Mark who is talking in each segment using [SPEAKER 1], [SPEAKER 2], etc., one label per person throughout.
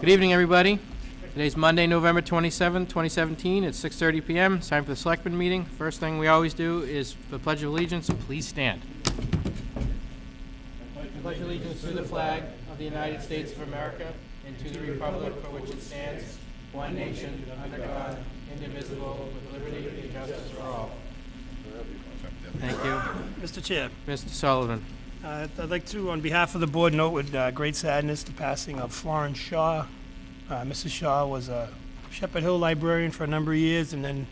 [SPEAKER 1] Good evening, everybody. Today's Monday, November 27, 2017. It's 6:30 p.m. It's time for the Selectmen meeting. First thing we always do is the Pledge of Allegiance. Please stand. I pledge allegiance to the flag of the United States of America and to the republic for which it stands, one nation, under God, indivisible, with liberty and justice for all. Thank you.
[SPEAKER 2] Mr. Chair,
[SPEAKER 1] Mr. Sullivan.
[SPEAKER 2] I'd like to, on behalf of the board, note with great sadness the passing of Florence Shaw. Mrs. Shaw was a Shepherd Hill librarian for a number of years, and then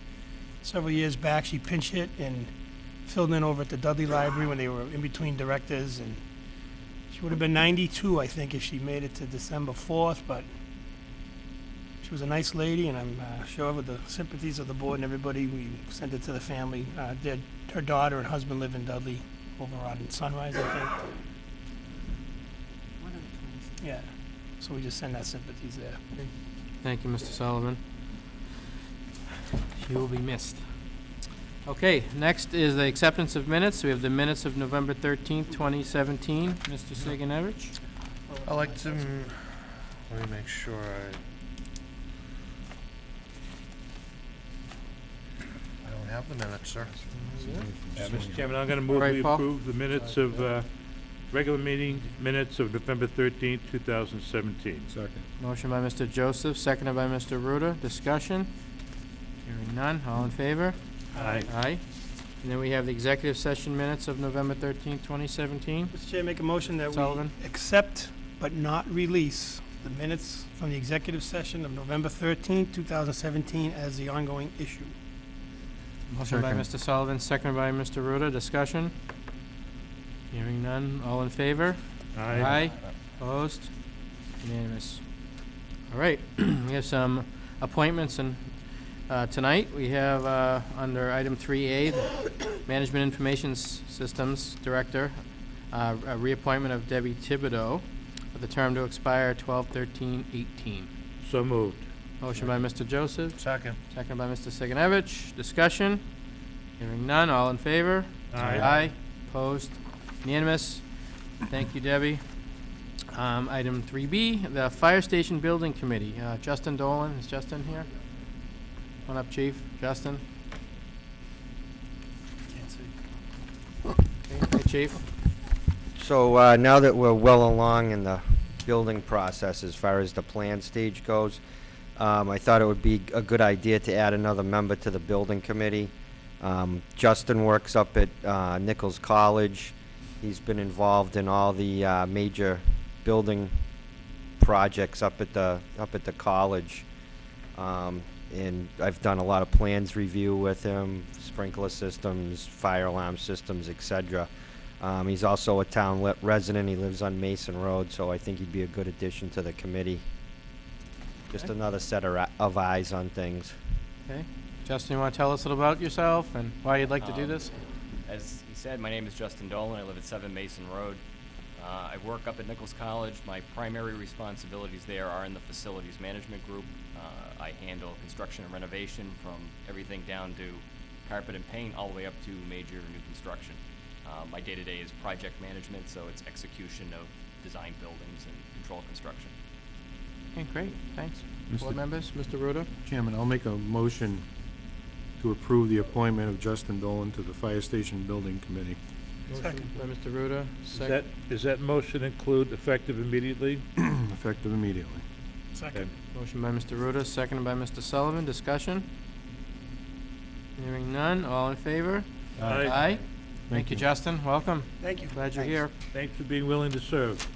[SPEAKER 2] several years back she pinch hit and filled in over at the Dudley Library when they were in between directors, and she would have been 92, I think, if she made it to December 4th, but she was a nice lady, and I'm sure with the sympathies of the board and everybody, we sent it to the family. Her daughter and husband live in Dudley, over on Sunrise, I think.
[SPEAKER 3] One of the twins.
[SPEAKER 2] Yeah, so we just send our sympathies there.
[SPEAKER 1] Thank you, Mr. Sullivan. She will be missed. Okay, next is the acceptance of minutes. We have the minutes of November 13th, 2017. Mr. Siganevich?
[SPEAKER 4] I'd like to, let me make sure I don't have the minutes, sir.
[SPEAKER 5] Mr. Chairman, I'm going to move
[SPEAKER 1] Right,
[SPEAKER 5] we
[SPEAKER 1] Paul?
[SPEAKER 5] approve the minutes of regular meeting minutes of November 13th, 2017.
[SPEAKER 4] Second.
[SPEAKER 1] Motion by Mr. Joseph, seconded by Mr. Ruda. Discussion? Hearing none. All in favor?
[SPEAKER 5] Aye.
[SPEAKER 1] Aye. And then we have the executive session minutes of November 13th, 2017.
[SPEAKER 2] Mr. Chair, make a motion that we
[SPEAKER 1] Sullivan.
[SPEAKER 2] accept but not release the minutes from the executive session of November 13th, 2017 as the ongoing issue.
[SPEAKER 1] Motion by Mr. Sullivan, seconded by Mr. Ruda. Discussion? Hearing none. All in favor?
[SPEAKER 5] Aye.
[SPEAKER 1] Opposed? Unanimous. All right, we have some appointments and tonight. We have under item 3A, the Management Information Systems Director, a reappointment of Debbie Thibodeau with a term to expire 12/13/18.
[SPEAKER 5] So moved.
[SPEAKER 1] Motion by Mr. Joseph,
[SPEAKER 4] Second.
[SPEAKER 1] second by Mr. Siganevich. Discussion? Hearing none. All in favor?
[SPEAKER 5] Aye.
[SPEAKER 1] Aye. Opposed? Unanimous. Thank you, Debbie. Item 3B, the Fire Station Building Committee. Justin Dolan, is Justin here? Come on up, Chief. Justin.
[SPEAKER 2] Can't see.
[SPEAKER 1] Okay, hi, Chief.
[SPEAKER 6] So now that we're well along in the building process as far as the plan stage goes, I thought it would be a good idea to add another member to the building committee. Justin works up at Nichols College. He's been involved in all the major building projects up at the college, and I've done a lot of plans review with him, sprinkler systems, fire alarm systems, etc. He's also a town resident. He lives on Mason Road, so I think he'd be a good addition to the committee. Just
[SPEAKER 1] Okay.
[SPEAKER 6] another set of eyes on things.
[SPEAKER 1] Okay. Justin, you want to tell us a little about yourself and why you'd like to do this?
[SPEAKER 7] As he said, my name is Justin Dolan. I live at 7 Mason Road. I work up at Nichols College. My primary responsibilities there are in the facilities management group. I handle construction and renovation from everything down to carpet and paint all the way up to major new construction. My day-to-day is project management, so it's execution of design buildings and control construction.
[SPEAKER 1] Okay, great. Thanks.
[SPEAKER 4] Mr.
[SPEAKER 1] Board members, Mr. Ruda?
[SPEAKER 4] Chairman, I'll make a motion to approve the appointment of Justin Dolan to the Fire Station Building Committee.
[SPEAKER 1] Motion by Mr. Ruda.
[SPEAKER 5] Does that motion include effective immediately?
[SPEAKER 4] Effective immediately.
[SPEAKER 2] Second.
[SPEAKER 1] Motion by Mr. Ruda, seconded by Mr. Sullivan. Discussion? Hearing none. All in favor? Aye. Thank you, Justin. Welcome.
[SPEAKER 2] Thank you.
[SPEAKER 1] Glad you're here.
[SPEAKER 5] Thanks for being willing to serve.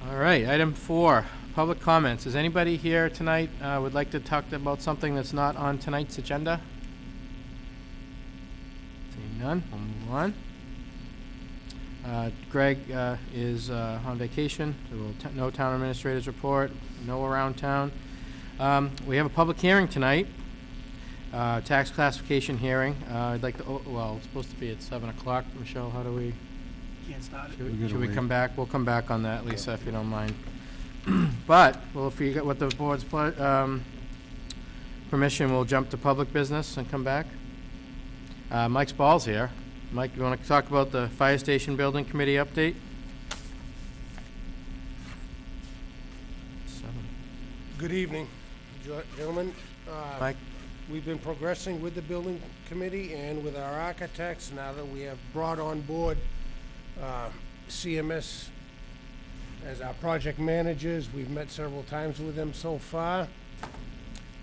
[SPEAKER 1] All right, item 4, public comments. Is anybody here tonight would like to talk about something that's not on tonight's agenda? Seeing none, we'll move on. Greg is on vacation, so no town administrators report, no around town. We have a public hearing tonight, tax classification hearing. I'd like to, well, it's supposed to be at 7 o'clock. Michelle, how do we?
[SPEAKER 2] Can't start it.
[SPEAKER 1] Should we come back? We'll come back on that, Lisa, if you don't mind. But, well, if you got what the board's permission, we'll jump to public business and come back. Mike Spall's here. Mike, you want to talk about the Fire Station Building Committee update?
[SPEAKER 3] Good evening, gentlemen.
[SPEAKER 1] Mike?
[SPEAKER 3] We've been progressing with the building committee and with our architects now that we have brought on board CMS as our project managers. We've met several times with them so far.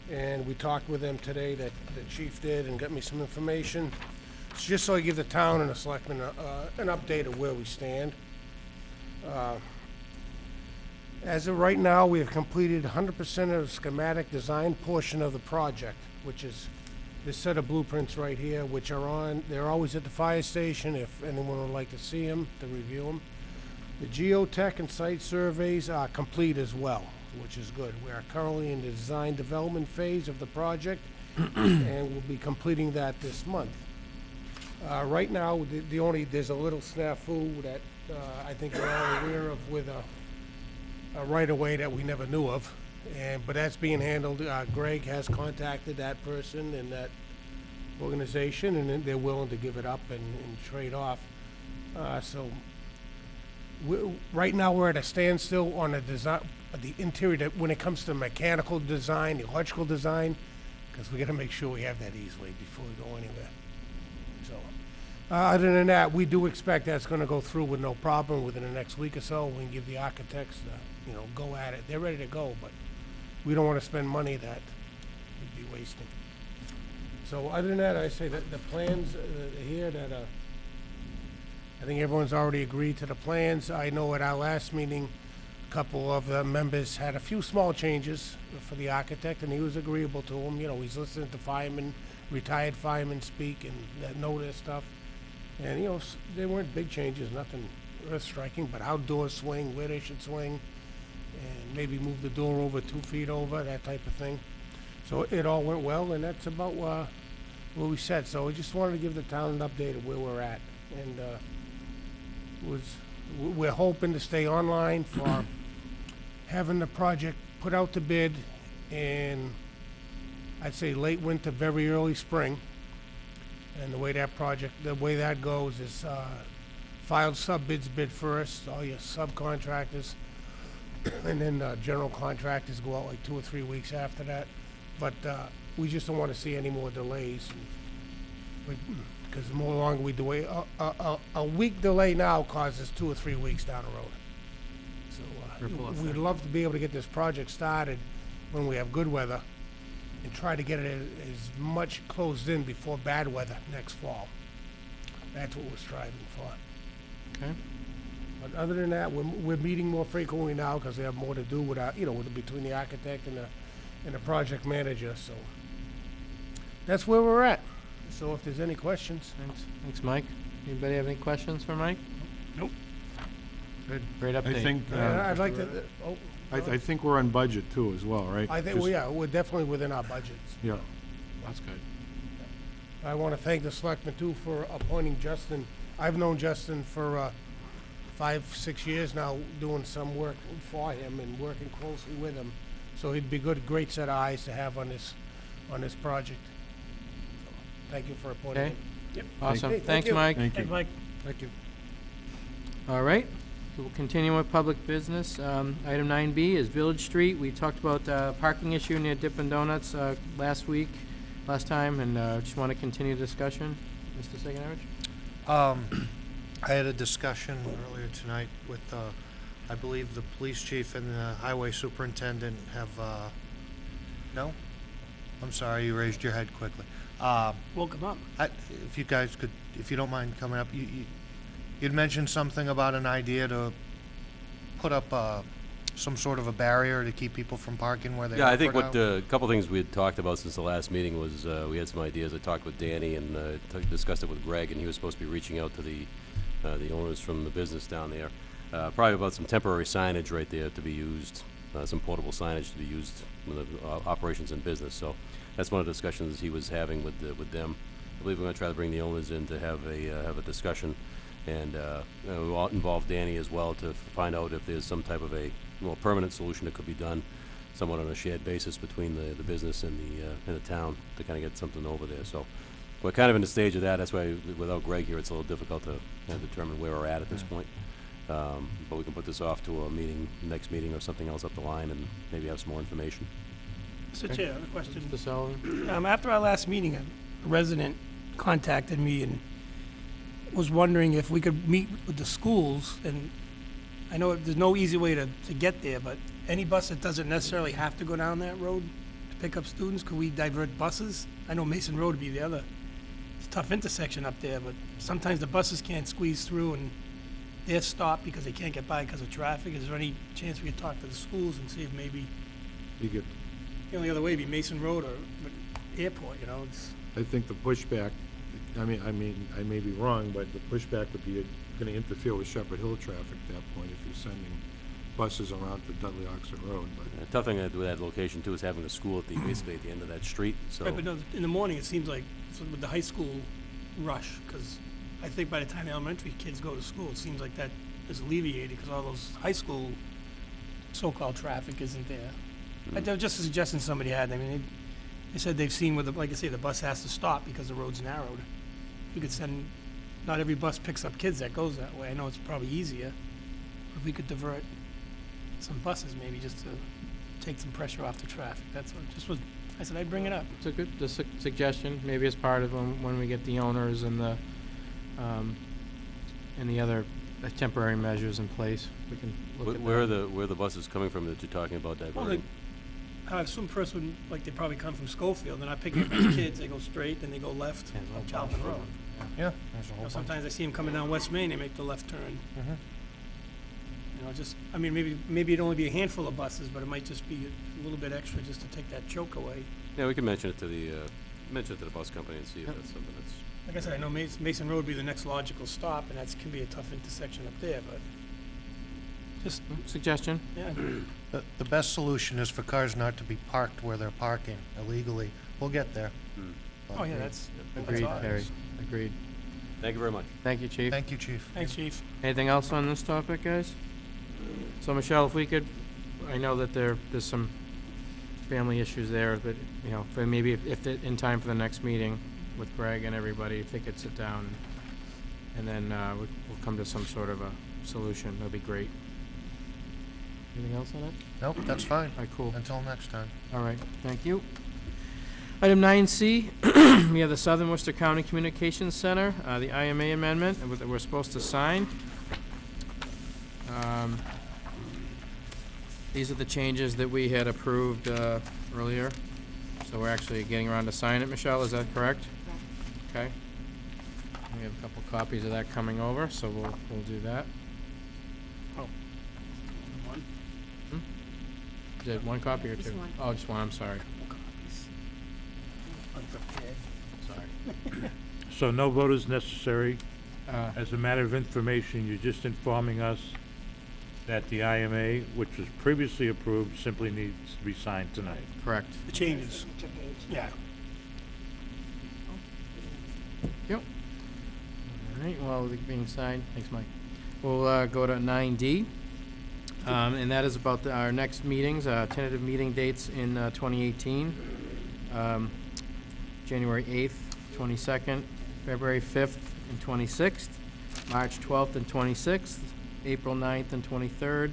[SPEAKER 3] And we talked with them today, that the chief did, and got me some information. It's just so I give the town and the selectmen an update of where we stand. As of right now, we have completed 100% of the schematic design portion of the project, which is this set of blueprints right here, which are they're always at the fire station if anyone would like to see them, to review them. The geotech and site surveys are complete as well, which is good. We are currently in the design development phase of the project, and we'll be completing that this month. Right now, there's a little snafu that I think we're all aware of with a right-of-way that we never knew of, but that's being handled. Greg has contacted that person and that organization, and they're willing to give it up and trade off. Right now, we're at a standstill on the design, the interior, when it comes to mechanical design, the electrical design, because we got to make sure we have that easily before we go anywhere. So, other than that, we do expect that's going to go through with no problem within the next week or so. We can give the architects go at it. They're ready to go, but we don't want to spend money that we'd be wasting. So other than that, I say that the plans here that I think everyone's already agreed to the plans. I know at our last meeting, a couple of the members had a few small changes for the architect, and he was agreeable to them. He's listening to firemen, retired firemen speak and that know their stuff. And, they weren't big changes, nothing earth-striking, but how doors swing, where they should swing, and maybe move the door over 2 feet over, that type of thing. So it all went well, and that's about what we said. So we just wanted to give the town an update of where we're at. And we're hoping to stay online for having the project put out to bid in, I'd say, late winter, very early spring. And the way that goes is filed sub-bids bid first, all your subcontractors, and then general contractors go out like 2 or 3 weeks after that. But we just don't want to see any more delays, because the more longer we delay, a week delay now causes 2 or 3 weeks down the road. So we'd love to be able to get this project started when we have good weather, and try to get it as much closed in before bad weather next fall. That's what we're striving for.
[SPEAKER 1] Okay.
[SPEAKER 3] But other than that, we're meeting more frequently now because we have more to do with between the architect and the project manager. So that's where we're at. So if there's any questions.
[SPEAKER 1] Thanks, Mike. Anybody have any questions for Mike?
[SPEAKER 2] Nope.
[SPEAKER 1] Good. Great update.
[SPEAKER 4] I think,
[SPEAKER 3] I'd like to.
[SPEAKER 4] I think we're on budget too as well, right?
[SPEAKER 3] I think we're definitely within our budgets.
[SPEAKER 4] Yeah.
[SPEAKER 1] That's good.
[SPEAKER 3] I want to thank the selectmen too for appointing Justin. I've known Justin for 5-6 years now, doing some work for him and working closely with him. So he'd be great set of eyes to have on this project. So, thank you for appointing
[SPEAKER 1] Okay.
[SPEAKER 3] him.
[SPEAKER 2] Yep.
[SPEAKER 1] Awesome.
[SPEAKER 3] Hey, thank
[SPEAKER 1] Thanks,
[SPEAKER 3] you.
[SPEAKER 1] Mike.
[SPEAKER 4] Thank
[SPEAKER 2] Thanks,
[SPEAKER 4] you.
[SPEAKER 2] Mike.
[SPEAKER 3] Thank you.
[SPEAKER 1] All right. So we'll continue with public business. Item 9B is Village Street. We talked about parking issue near Dippin' Donuts last time, and just want to continue the discussion. Mr. Seganowicz?
[SPEAKER 8] I had a discussion earlier tonight with, I believe the police chief and the highway superintendent have, no? I'm sorry, you raised your head quickly.
[SPEAKER 2] Woke him up.
[SPEAKER 8] If you guys could, if you don't mind coming up, you'd mentioned something about an idea to put up some sort of a barrier to keep people from parking where they
[SPEAKER 9] Yeah, I
[SPEAKER 8] are
[SPEAKER 9] think
[SPEAKER 8] for
[SPEAKER 9] what
[SPEAKER 8] now.
[SPEAKER 9] a couple things we had talked about since the last meeting was we had some ideas. I talked with Danny and discussed it with Greg, and he was supposed to be reaching out to the owners from the business down there, probably about some temporary signage right there to be used, some portable signage to be used with the operations in business. So that's one of the discussions he was having with them. I believe we're going to try to bring the owners in to have a discussion, and we'll involve Danny as well to find out if there's some type of a more permanent solution that could be done somewhat on a shared basis between the business and the town to kind of get something over there. So we're kind of in the stage of that. That's why without Greg here, it's a little difficult to kind of determine where we're at this point. But we can put this off to a meeting, next meeting or something else up the line, and maybe have some more information.
[SPEAKER 2] Mr. Chair, I have a question.
[SPEAKER 1] Mr. Sullivan?
[SPEAKER 2] After our last meeting, a resident contacted me and was wondering if we could meet with the schools, and I know there's no easy way to get there, but any bus that doesn't necessarily have to go down that road to pick up students, could we divert buses? I know Mason Road would be the other, it's a tough intersection up there, but sometimes the buses can't squeeze through and they're stopped because they can't get by because of traffic. Is there any chance we could talk to the schools and see if maybe
[SPEAKER 4] You get,
[SPEAKER 2] the only other way would be Mason Road or airport, you know? It's,
[SPEAKER 4] I think the pushback, I mean, I may be wrong, but the pushback would be gonna interfere with Shepherd Hill traffic at that point if you're sending buses around to Dudley Oxford Road, but.
[SPEAKER 9] The tough thing with that location too is having a school at the, basically at the end of that street, so.
[SPEAKER 2] right, but no, in the morning, it seems like, with the high school rush, because I think by the time the elementary kids go to school, it seems like that is alleviated, because all those high school so-called traffic isn't there. That was just a suggestion somebody had. I mean, they said they've seen with, like I say, the bus has to stop because the road's narrowed. We could send, not every bus picks up kids that goes that way. I know it's probably easier, but if we could divert some buses maybe just to take some pressure off the traffic. That's what, just was, I said I'd bring it up.
[SPEAKER 1] It's a good suggestion, maybe as part of when we get the owners and the other temporary measures in place, we can look at that.
[SPEAKER 9] Where are the buses coming from that you're talking about diverting?
[SPEAKER 2] I assume first would, like, they probably come from Schofield, they're not picking up any kids, they go straight, then they go left on Charlton Road.
[SPEAKER 8] Yeah, there's a
[SPEAKER 2] You
[SPEAKER 8] whole
[SPEAKER 2] know,
[SPEAKER 8] bunch.
[SPEAKER 2] sometimes I see them coming down West Main, they make the left turn.
[SPEAKER 8] Mhm.
[SPEAKER 2] You know, just, I mean, maybe it'd only be a handful of buses, but it might just be a little bit extra just to take that choke away.
[SPEAKER 9] Yeah, we can mention it to the bus company and see if that's something that's.
[SPEAKER 2] Like I said, I know Mason Road would be the next logical stop, and that's, can be a tough intersection up there, but just,
[SPEAKER 1] Suggestion?
[SPEAKER 2] yeah,
[SPEAKER 8] The best solution is for cars not to be parked where they're parking illegally. We'll get there.
[SPEAKER 2] oh yeah, that's
[SPEAKER 1] Agreed,
[SPEAKER 2] obvious.
[SPEAKER 1] Harry, agreed.
[SPEAKER 9] Thank you very much.
[SPEAKER 1] Thank you, Chief.
[SPEAKER 8] Thank you, Chief.
[SPEAKER 2] Thanks, Chief.
[SPEAKER 1] Anything else on this topic, guys? So, Michelle, if we could, I know that there's some family issues there, but, you know, but maybe if in time for the next meeting with Greg and everybody, if they could sit down, and then we'll come to some sort of a solution, that'd be great. Anything else on it?
[SPEAKER 8] Nope, that's fine.
[SPEAKER 1] All right, cool.
[SPEAKER 8] Until next time.
[SPEAKER 1] All right, thank you. Item 9C, we have the Southern Worcester County Communications Center, the IMA amendment that we're supposed to sign. These are the changes that we had approved earlier, so we're actually getting around to sign it. Michelle, is that correct? Okay. We have a couple copies of that coming over, so we'll do that.
[SPEAKER 2] One.
[SPEAKER 1] Is it one copy or two?
[SPEAKER 10] Just one.
[SPEAKER 1] Oh, just one, I'm sorry.
[SPEAKER 2] Copies. Unprepared.
[SPEAKER 1] Sorry.
[SPEAKER 5] So no vote is necessary.
[SPEAKER 1] Uh,
[SPEAKER 5] As a matter of information, you're just informing us that the IMA, which was previously approved, simply needs to be signed tonight.
[SPEAKER 1] Correct.
[SPEAKER 2] The changes, yeah.
[SPEAKER 1] Yep. All right, well, it being signed, thanks, Mike. We'll go to 9D, and that is about our next meetings, tentative meeting dates in 2018. January 8th, 22nd, February 5th, and 26th, March 12th and 26th, April 9th and 23rd,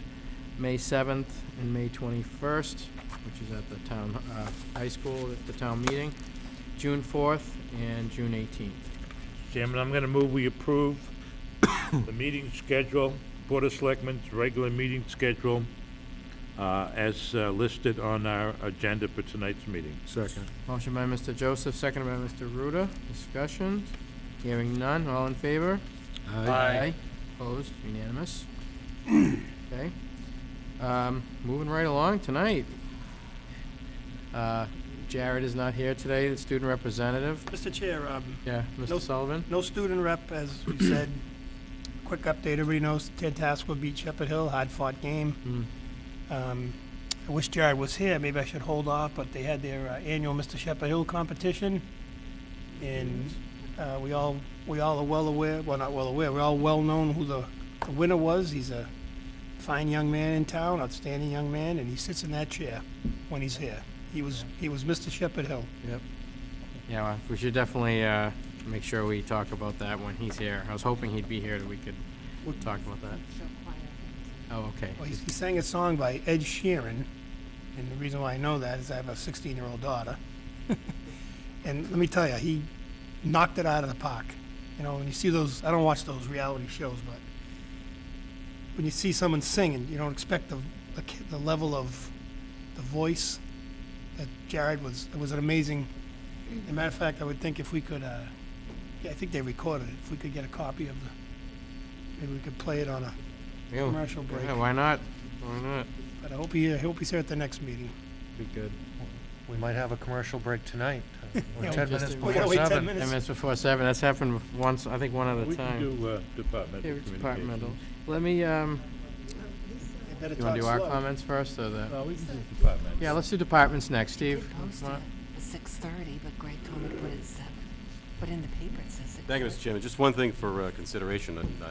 [SPEAKER 1] May 7th and May 21st, which is at the town, high school at the town meeting, June 4th and June 18th.
[SPEAKER 5] Chairman, I'm gonna move we approve the meeting schedule, Board of Selectmen's regular meeting schedule, as listed on our agenda for tonight's meeting.
[SPEAKER 4] Second.
[SPEAKER 1] Motion by Mr. Joseph, seconded by Mr. Ruda. Discussion? Hearing none. All in favor? Opposed? Unanimous. Okay. Moving right along tonight. Jared is not here today, the student representative.
[SPEAKER 2] Mr. Chair,
[SPEAKER 1] Yeah,
[SPEAKER 2] No-
[SPEAKER 1] Mr. Sullivan?
[SPEAKER 2] no student rep, as we said. Quick update, everybody knows Ted Tasker beat Shepherd Hill, hard-fought game.
[SPEAKER 1] Hmm.
[SPEAKER 2] I wish Jared was here, maybe I should hold off, but they had their annual Mr. Shepherd Hill competition. And we all are well aware, well, not well aware, we're all well-known who the winner was. He's a fine young man in town, outstanding young man, and he sits in that chair when he's here. He was Mr. Shepherd Hill.
[SPEAKER 1] Yep. Yeah, well, we should definitely make sure we talk about that when he's here. I was hoping he'd be here, that we could talk about that. Oh, okay.
[SPEAKER 2] Well, he sang a song by Ed Sheeran, and the reason why I know that is I have a 16-year-old daughter. And let me tell you, he knocked it out of the park. You know, when you see those, I don't watch those reality shows, but when you see someone singing, you don't expect the level of the voice that Jared was. It was an amazing. As a matter of fact, I would think if we could, yeah, I think they recorded it. If we could get a copy of maybe we could play it on a
[SPEAKER 1] Yeah,
[SPEAKER 2] commercial break.
[SPEAKER 1] yeah, why not? Why not?
[SPEAKER 2] But I hope he's here at the next meeting.
[SPEAKER 1] Be good.
[SPEAKER 8] We might have a commercial break tonight. We're
[SPEAKER 2] Yeah,
[SPEAKER 8] 10
[SPEAKER 1] just-
[SPEAKER 8] minutes
[SPEAKER 1] we
[SPEAKER 2] We
[SPEAKER 8] before
[SPEAKER 2] gotta wait 10
[SPEAKER 8] 7.
[SPEAKER 1] 10
[SPEAKER 2] minutes.
[SPEAKER 1] minutes before 7. That's happened once, I think one at a
[SPEAKER 5] We can
[SPEAKER 1] time.
[SPEAKER 5] do departmental
[SPEAKER 1] Yeah, it's
[SPEAKER 5] communications.
[SPEAKER 1] departmental. Let me,
[SPEAKER 2] You better
[SPEAKER 1] you wanna
[SPEAKER 2] talk
[SPEAKER 1] do our
[SPEAKER 2] slow.
[SPEAKER 1] comments first, or the?
[SPEAKER 5] No, we can do departmental.
[SPEAKER 1] Yeah, let's do departments next. Steve?
[SPEAKER 10] Posted
[SPEAKER 1] What?
[SPEAKER 10] at 6:30, but Greg told me to put it at 7. But in the paper it says 6:30.
[SPEAKER 9] Thank you, Mr. Chairman. Just one thing for consideration, and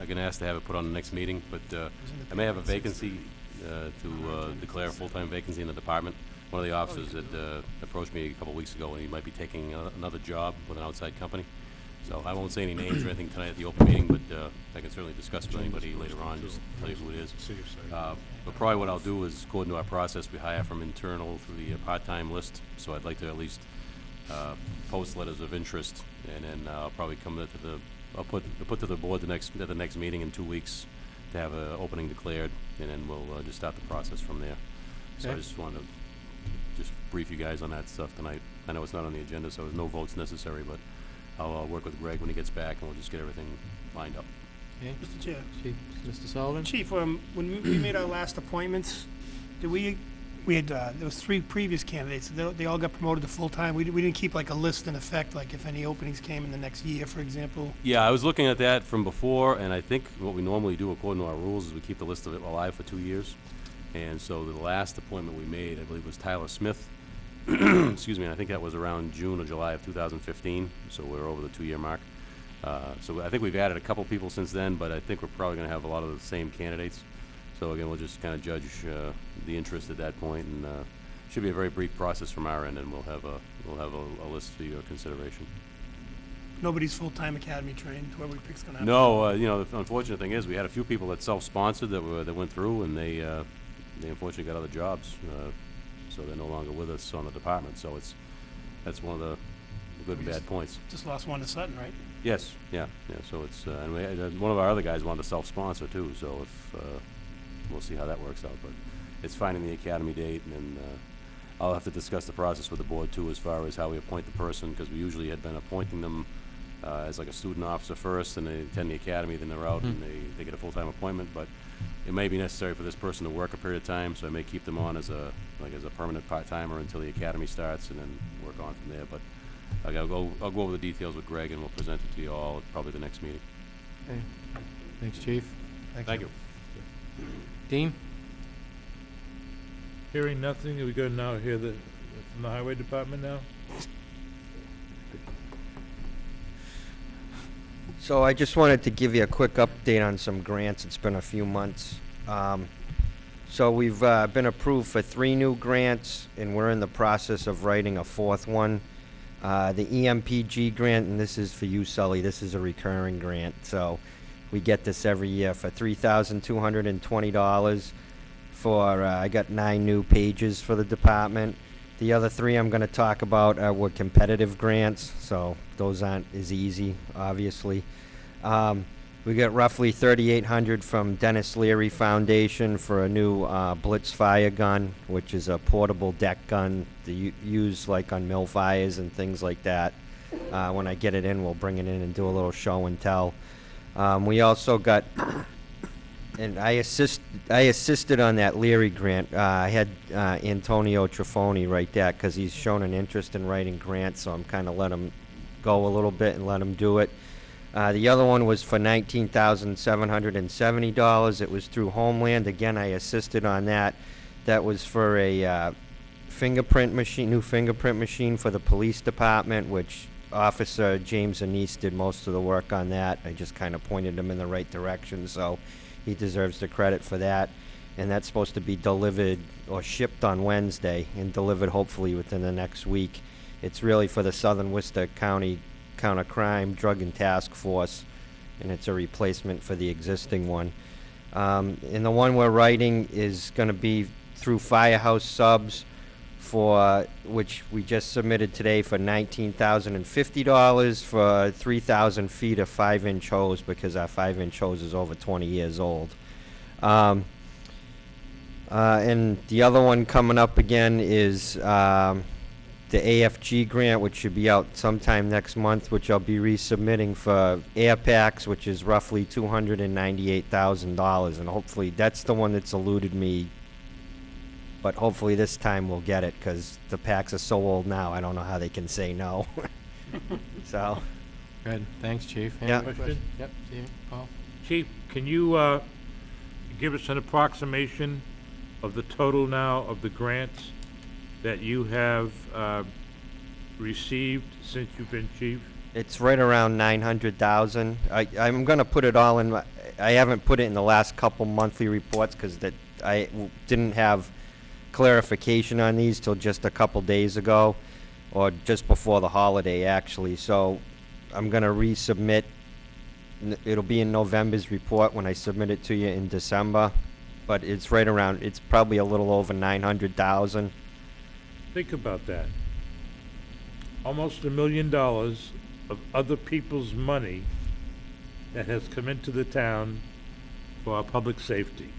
[SPEAKER 9] I can ask to have it put on the next meeting, but I may have a vacancy to declare a full-time vacancy in the department. One of the officers had approached me a couple weeks ago, and he might be taking another job with an outside company. So I won't say any names or anything tonight at the open meeting, but I can certainly discuss with anybody later on, just tell you who it is. But probably what I'll do is, according to our process, we hire from internal through the part-time list. So I'd like to at least post letters of interest, and then I'll probably come to I'll put to the board at the next meeting in 2 weeks to have an opening declared, and then we'll just start the process from there. So I
[SPEAKER 1] Okay.
[SPEAKER 9] just wanted to just brief you guys on that stuff tonight. I know it's not on the agenda, so there's no votes necessary, but I'll work with Greg when he gets back, and we'll just get everything lined up.
[SPEAKER 1] Okay.
[SPEAKER 2] Mr. Chair.
[SPEAKER 1] Chief, Mr. Sullivan?
[SPEAKER 2] Chief, when we made our last appointments, did we had, there was 3 previous candidates. They all got promoted to full-time. We didn't keep like a list in effect, like if any openings came in the next year, for example.
[SPEAKER 9] Yeah, I was looking at that from before, and I think what we normally do according to our rules is we keep the list of it alive for 2 years. And so the last appointment we made, I believe, was Tyler Smith. Excuse me, and I think that was around June or July of 2015, so we're over the 2-year mark. So I think we've added a couple people since then, but I think we're probably going to have a lot of the same candidates. So again, we'll just kind of judge the interest at that point, and should be a very brief process from our end, and we'll have a list for your consideration.
[SPEAKER 2] Nobody's full-time academy trained. Whoever we pick's gonna have.
[SPEAKER 9] No, you know, the unfortunate thing is we had a few people that self-sponsored that went through, and they unfortunately got other jobs, so they're no longer with us on the department. So that's one of the good and bad points.
[SPEAKER 2] Just lost one to Sutton, right?
[SPEAKER 9] Yes, yeah. So it's and one of our other guys wanted to self-sponsor too. So if we'll see how that works out, but it's finding the academy date, and then I'll have to discuss the process with the board too, as far as how we appoint the person, because we usually had been appointing them as like a student officer first, and they attend the academy, then they're out and they get a full-time appointment. But it may be necessary for this person to work a period of time, so I may keep them on as a permanent part-timer until the academy starts, and then work on from there. But I'll go over the details with Greg, and we'll present it to you all at probably the next meeting.
[SPEAKER 1] Okay. Thanks, Chief.
[SPEAKER 9] Thank you.
[SPEAKER 1] Dean?
[SPEAKER 5] Hearing nothing, are we going to now hear from the highway department now?
[SPEAKER 6] So I just wanted to give you a quick update on some grants. It's been a few months. So we've been approved for 3 new grants, and we're in the process of writing a 4th one. The EMPG grant, and this is for you, Sully, this is a recurring grant. So we get this every year for $3,220 for, I got 9 new pages for the department. The other 3 I'm going to talk about were competitive grants, so those aren't as easy, obviously. We got roughly $3,800 from Dennis Leary Foundation for a new Blitz fire gun, which is a portable deck gun to use like on mill fires and things like that. When I get it in, we'll bring it in and do a little show and tell. We also got, and I assisted on that Leary grant. I had Antonio Trafoni write that because he's shown an interest in writing grants, so I'm kind of let him go a little bit and let him do it. The other one was for $19,770. It was through Homeland. Again, I assisted on that. That was for a fingerprint machine, new fingerprint machine for the police department, which Officer James Anise did most of the work on that. I just kind of pointed him in the right direction, so he deserves the credit for that. And that's supposed to be delivered or shipped on Wednesday and delivered hopefully within the next week. It's really for the Southern Worcester County Counter-Crime Drug and Task Force, and it's a replacement for the existing one. And the one we're writing is gonna be through Firehouse Subs for, which we just submitted today for $19,050 for 3,000 feet of 5-inch hose, because our 5-inch hose is over 20 years old. And the other one coming up again is the AFG grant, which should be out sometime next month, which I'll be resubmitting for air packs, which is roughly $298,000, and hopefully that's the one that's eluded me. But hopefully this time we'll get it, because the packs are so old now, I don't know how they can say no. So,
[SPEAKER 1] Good, thanks, Chief. Any
[SPEAKER 6] Yeah.
[SPEAKER 1] other questions? Yep, Steve, Paul?
[SPEAKER 5] Chief, can you give us an approximation of the total now of the grants that you have received since you've been chief?
[SPEAKER 6] it's right around 900,000. I'm gonna put it all in, I haven't put it in the last couple monthly reports, because didn't have clarification on these till just a couple days ago, or just before the holiday, actually. So I'm gonna resubmit. It'll be in November's report when I submit it to you in December, but it's right around, it's probably a little over 900,000.
[SPEAKER 5] Think about that. Almost $1 million of other people's money that has come into the town for our public safety.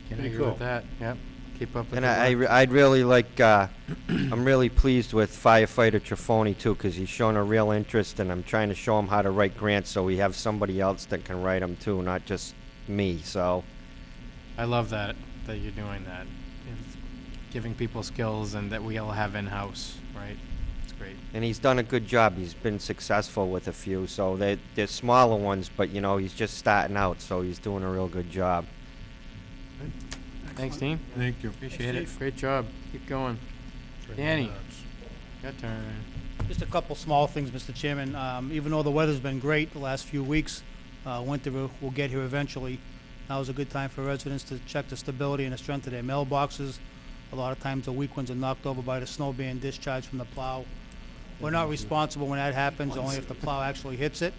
[SPEAKER 1] Can
[SPEAKER 5] Pretty
[SPEAKER 1] agree with
[SPEAKER 5] cool.
[SPEAKER 1] that, yep. Keep up with
[SPEAKER 6] And
[SPEAKER 1] the work.
[SPEAKER 6] I'd really like, I'm really pleased with firefighter Trifoni too, because he's shown a real interest, and I'm trying to show him how to write grants so we have somebody else that can write them too, not just me, so.
[SPEAKER 1] I love that you're doing that. It's giving people skills and that we all have in-house, right? It's great.
[SPEAKER 6] And he's done a good job. He's been successful with a few, so they're smaller ones, but you know, he's just starting out, so he's doing a real good job.
[SPEAKER 1] Thanks, Dean.
[SPEAKER 4] Thank you.
[SPEAKER 1] Appreciate it. Great job. Keep going. Danny, your turn.
[SPEAKER 11] Just a couple small things, Mr. Chairman. Even though the weather's been great the last few weeks, winter will get here eventually. Now is a good time for residents to check the stability and the strength of their mailboxes. A lot of times the weak ones are knocked over by the snow being discharged from the plow. We're not responsible when that happens, only if the plow actually hits it.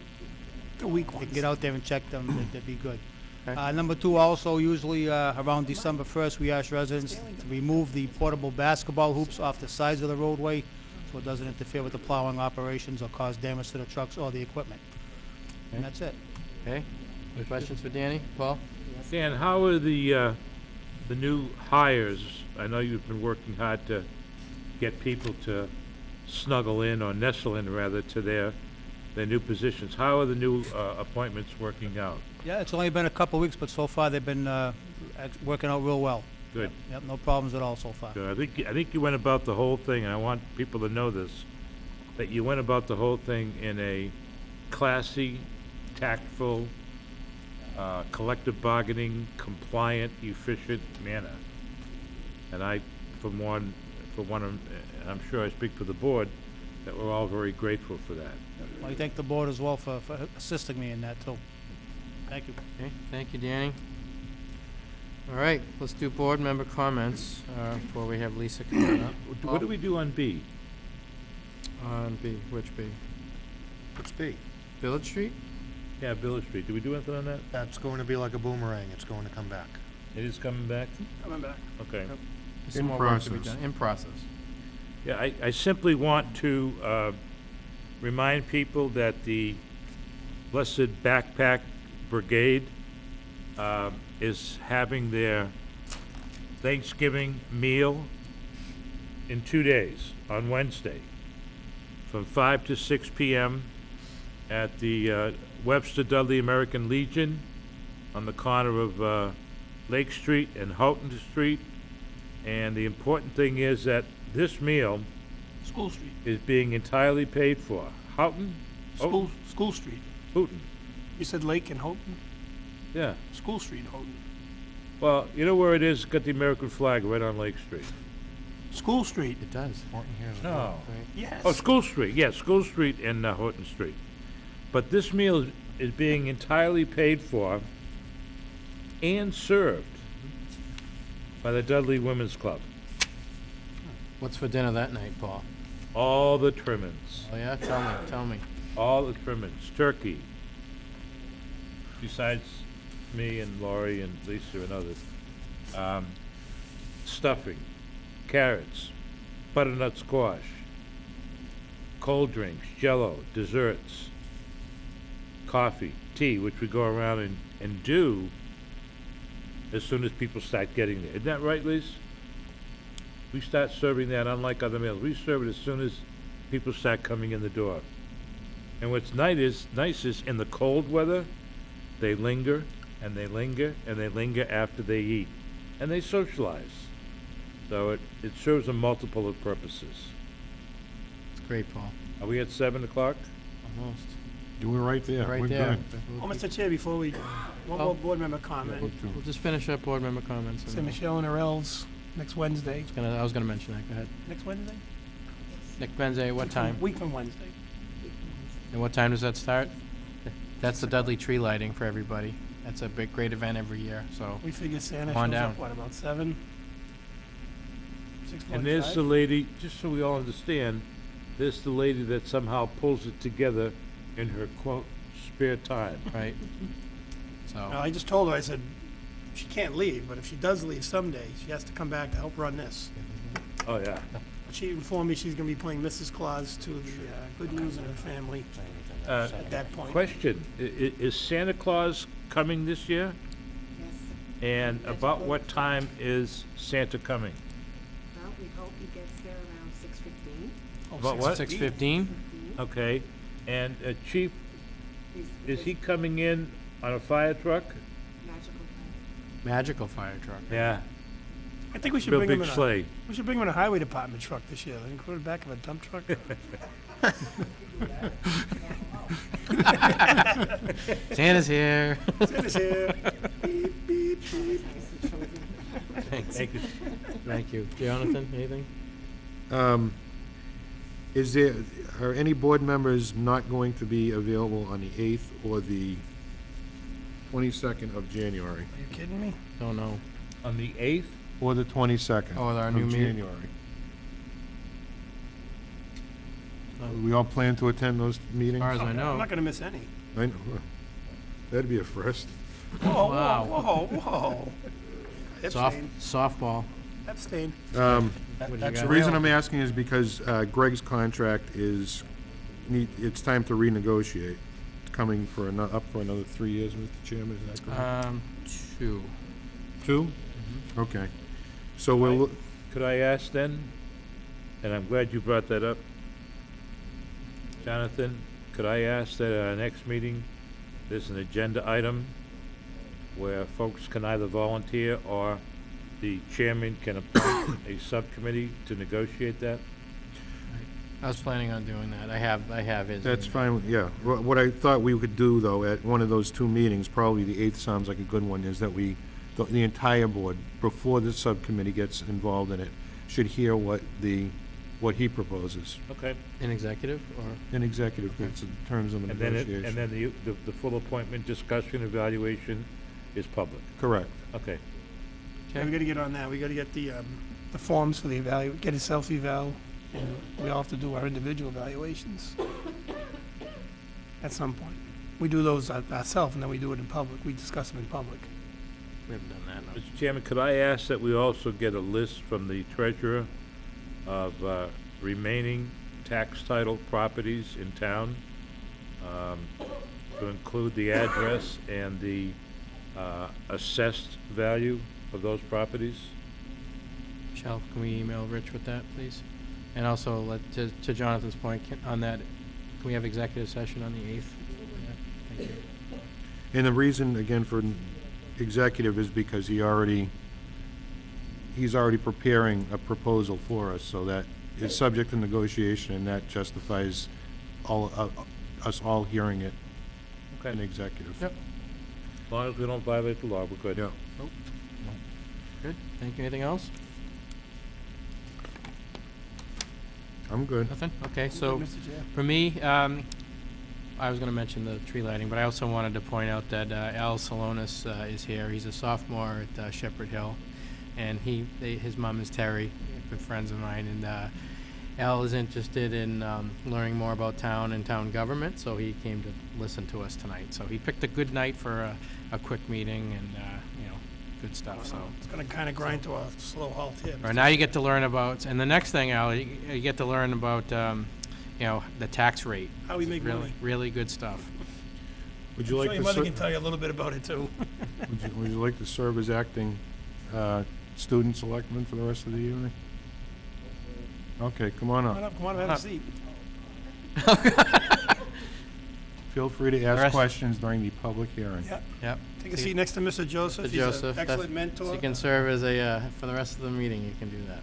[SPEAKER 2] The weak
[SPEAKER 11] You
[SPEAKER 2] ones.
[SPEAKER 11] can get out there and check them, that'd be good.
[SPEAKER 1] Okay.
[SPEAKER 11] Number two, also, usually around December 1st, we ask residents to remove the portable basketball hoops off the sides of the roadway so it doesn't interfere with the plowing operations or cause damage to the trucks or the equipment. And that's it.
[SPEAKER 1] Okay. Any questions for Danny? Paul?
[SPEAKER 5] Dan, how are the new hires? I know you've been working hard to get people to snuggle in, or nestle in rather, to their new positions. How are the new appointments working out?
[SPEAKER 11] Yeah, it's only been a couple of weeks, but so far they've been working out real well.
[SPEAKER 5] Good.
[SPEAKER 11] Yep, no problems at all so far.
[SPEAKER 5] Good. I think you went about the whole thing, and I want people to know this, that you went about the whole thing in a classy, tactful, collective bargaining, compliant, efficient manner. And I, for one, and I'm sure I speak for the board, that we're all very grateful for that.
[SPEAKER 11] Well, I thank the board as well for assisting me in that, too. Thank you.
[SPEAKER 1] Okay, thank you, Danny. All right, let's do board member comments before we have Lisa coming up.
[SPEAKER 5] What do we do on B?
[SPEAKER 1] On B, which B?
[SPEAKER 8] What's B?
[SPEAKER 1] Village Street?
[SPEAKER 5] Yeah, Village Street. Do we do anything on that?
[SPEAKER 8] That's going to be like a boomerang. It's going to come back.
[SPEAKER 5] It is coming back?
[SPEAKER 2] Coming back.
[SPEAKER 5] Okay.
[SPEAKER 1] There's some
[SPEAKER 4] In
[SPEAKER 1] more work to be
[SPEAKER 4] process.
[SPEAKER 1] done. In process.
[SPEAKER 5] Yeah, I simply want to remind people that the Blessed Backpack Brigade is having their Thanksgiving meal in 2 days, on Wednesday, from 5 to 6 p.m. at the Webster Dudley American Legion on the corner of Lake Street and Houghton Street. And the important thing is that this meal
[SPEAKER 2] School Street.
[SPEAKER 5] is being entirely paid for. Houghton?
[SPEAKER 2] School Street.
[SPEAKER 5] Houghton,
[SPEAKER 2] You said Lake and Houghton?
[SPEAKER 5] yeah.
[SPEAKER 2] School Street, Houghton.
[SPEAKER 5] Well, you know where it is? It's got the American flag right on Lake Street.
[SPEAKER 2] School Street.
[SPEAKER 1] It does.
[SPEAKER 5] No.
[SPEAKER 1] Right.
[SPEAKER 2] Yes.
[SPEAKER 5] Oh, School Street, yes, School Street and Houghton Street. But this meal is being entirely paid for and served by the Dudley Women's Club.
[SPEAKER 1] What's for dinner that night, Paul?
[SPEAKER 5] All the trimmings,
[SPEAKER 1] Oh, yeah? Tell me.
[SPEAKER 5] all the trimmings, turkey, besides me and Laurie and Lisa and others. Stuffing, carrots, butternut squash, cold drinks, Jell-O, desserts, coffee, tea, which we go around and do as soon as people start getting there. Isn't that right, Lise? We start serving that, unlike other meals. We serve it as soon as people start coming in the door. And what's nice is in the cold weather, they linger, and they linger, and they linger after they eat. And they socialize. So it serves a multiple of purposes.
[SPEAKER 1] It's great, Paul.
[SPEAKER 5] Are we at 7 o'clock?
[SPEAKER 1] Almost.
[SPEAKER 4] We're right there.
[SPEAKER 1] Right
[SPEAKER 4] We're
[SPEAKER 1] there.
[SPEAKER 4] good.
[SPEAKER 2] Oh, Mr. Chair, before we, one more board member comment.
[SPEAKER 1] We'll just finish up board member comments.
[SPEAKER 2] Say
[SPEAKER 1] and
[SPEAKER 2] Michelle and Earls next Wednesday.
[SPEAKER 1] I was gonna mention that, go ahead.
[SPEAKER 2] Next Wednesday?
[SPEAKER 1] Next Wednesday, what time?
[SPEAKER 2] Week from Wednesday.
[SPEAKER 1] And what time does that start? That's the Dudley tree lighting for everybody. That's a big, great event every year, so.
[SPEAKER 2] We figure Santa
[SPEAKER 1] Come on
[SPEAKER 2] shows
[SPEAKER 1] down.
[SPEAKER 2] up, what, about 7? 6:45?
[SPEAKER 5] And there's the lady, just so we all understand, there's the lady that somehow pulls it together in her, quote, spare time.
[SPEAKER 1] Right. So,
[SPEAKER 2] No, I just told her, I said, she can't leave, but if she does leave someday, she has to come back to help run this.
[SPEAKER 5] Oh, yeah.
[SPEAKER 2] But she informed me she's gonna be playing Mrs. Claus to the good news in her family at that point.
[SPEAKER 5] Question, is Santa Claus coming this year?
[SPEAKER 10] Yes.
[SPEAKER 5] And about what time is Santa coming?
[SPEAKER 10] Well, we hope he gets there around 6:15.
[SPEAKER 2] Oh,
[SPEAKER 5] About what?
[SPEAKER 1] 6:15?
[SPEAKER 5] Okay, and Chief, is he coming in on a fire truck?
[SPEAKER 10] Magical time.
[SPEAKER 1] magical fire truck.
[SPEAKER 5] Yeah,
[SPEAKER 2] I think we should
[SPEAKER 5] real
[SPEAKER 2] bring him
[SPEAKER 5] big
[SPEAKER 2] in
[SPEAKER 5] sleigh.
[SPEAKER 2] we should bring him in a highway department truck this year, then put it back of a dump truck.
[SPEAKER 1] Santa's here.
[SPEAKER 2] Santa's here. Beep, beep, beep.
[SPEAKER 1] Thanks.
[SPEAKER 5] Thank you.
[SPEAKER 1] Thank you. Jonathan, anything?
[SPEAKER 4] Are any board members not going to be available on the 8th or the 22nd of January?
[SPEAKER 2] Are you kidding me?
[SPEAKER 1] Don't know.
[SPEAKER 5] On the 8th?
[SPEAKER 4] Or the 22nd
[SPEAKER 1] Oh, our new
[SPEAKER 4] of
[SPEAKER 1] meeting?
[SPEAKER 4] January? We all plan to attend those
[SPEAKER 1] As
[SPEAKER 4] meetings?
[SPEAKER 1] far as I
[SPEAKER 2] I'm
[SPEAKER 1] know.
[SPEAKER 2] not gonna miss any.
[SPEAKER 4] I know. That'd be a first.
[SPEAKER 2] Whoa,
[SPEAKER 1] Wow.
[SPEAKER 2] whoa, whoa, whoa. Abstain.
[SPEAKER 1] Softball.
[SPEAKER 2] Abstain.
[SPEAKER 1] What do you
[SPEAKER 4] The
[SPEAKER 1] got?
[SPEAKER 4] reason I'm asking is because Greg's contract it's time to renegotiate. It's coming up for another 3 years, Mr. Chairman, is that correct?
[SPEAKER 1] 2.
[SPEAKER 4] 2? Okay. So we'll,
[SPEAKER 5] Could I ask then, and I'm glad you brought that up, Jonathan, could I ask that at our next meeting, there's an agenda item where folks can either volunteer or the chairman can appoint a subcommittee to negotiate that?
[SPEAKER 1] I was planning on doing that. I have his.
[SPEAKER 4] that's fine, yeah. What I thought we could do, though, at one of those 2 meetings, probably the 8th sounds like a good one, is that the entire board, before the subcommittee gets involved in it, should hear what he proposes
[SPEAKER 5] Okay.
[SPEAKER 1] In executive, or?
[SPEAKER 4] in executive, it's in terms of a
[SPEAKER 5] And then
[SPEAKER 4] negotiation.
[SPEAKER 5] and then the full appointment, discussion, evaluation is public?
[SPEAKER 4] Correct.
[SPEAKER 5] Okay.
[SPEAKER 2] Yeah, we gotta get on that. We gotta get the forms for the get a self-eval, and we all have to do our individual evaluations at some point. We do those ourselves, and then we do it in public. We discuss them in public.
[SPEAKER 1] We haven't done that, no.
[SPEAKER 5] Mr. Chairman, could I ask that we also get a list from the treasurer of remaining tax title properties in town, to include the address and the assessed value of those properties?
[SPEAKER 1] Michelle, can we email Rich with that, please? And also, to Jonathan's point, on that, can we have executive session on the 8th? Thank you.
[SPEAKER 4] And the reason, again, for executive is because he's already preparing a proposal for us, so that is subject to negotiation, and that justifies us all hearing it in
[SPEAKER 5] Okay.
[SPEAKER 4] executive.
[SPEAKER 1] Yep.
[SPEAKER 5] As long as we don't violate the law, we're good.
[SPEAKER 4] Yeah.
[SPEAKER 1] Good. Thank you. Anything else?
[SPEAKER 4] I'm good.
[SPEAKER 1] Nothing? Okay, so
[SPEAKER 2] Mr. Chair.
[SPEAKER 1] for me, I was gonna mention the tree lighting, but I also wanted to point out that Al Salonis is here. He's a sophomore at Shepherd Hill, and his mom is Terry, good friends of mine, Al is interested in learning more about town and town government, so he came to listen to us tonight. So he picked a good night for a quick meeting and, good stuff, so.
[SPEAKER 2] It's gonna kinda grind to a slow halt here.
[SPEAKER 1] All right, now you get to learn about, and the next thing, Al, you get to learn about, the tax rate.
[SPEAKER 2] How we make
[SPEAKER 1] Really,
[SPEAKER 2] money.
[SPEAKER 1] really good stuff.
[SPEAKER 4] Would you
[SPEAKER 2] I'm
[SPEAKER 4] like
[SPEAKER 2] sure
[SPEAKER 4] to
[SPEAKER 2] your mother
[SPEAKER 4] ser-
[SPEAKER 2] can tell you a little bit about it too.
[SPEAKER 4] would you like to serve as acting student selectman for the rest of the evening? Okay, come on up.
[SPEAKER 2] Come on, have a seat.
[SPEAKER 4] Feel free to
[SPEAKER 1] rest-
[SPEAKER 4] ask questions during the public hearing.
[SPEAKER 2] Yeah,
[SPEAKER 1] Yep.
[SPEAKER 2] take a seat next to Mr. Joseph.
[SPEAKER 1] Mr.
[SPEAKER 2] He's
[SPEAKER 1] Joseph,
[SPEAKER 2] an
[SPEAKER 1] that's-
[SPEAKER 2] excellent
[SPEAKER 1] So
[SPEAKER 2] mentor.
[SPEAKER 1] you can serve as for the rest of the meeting, you can do that.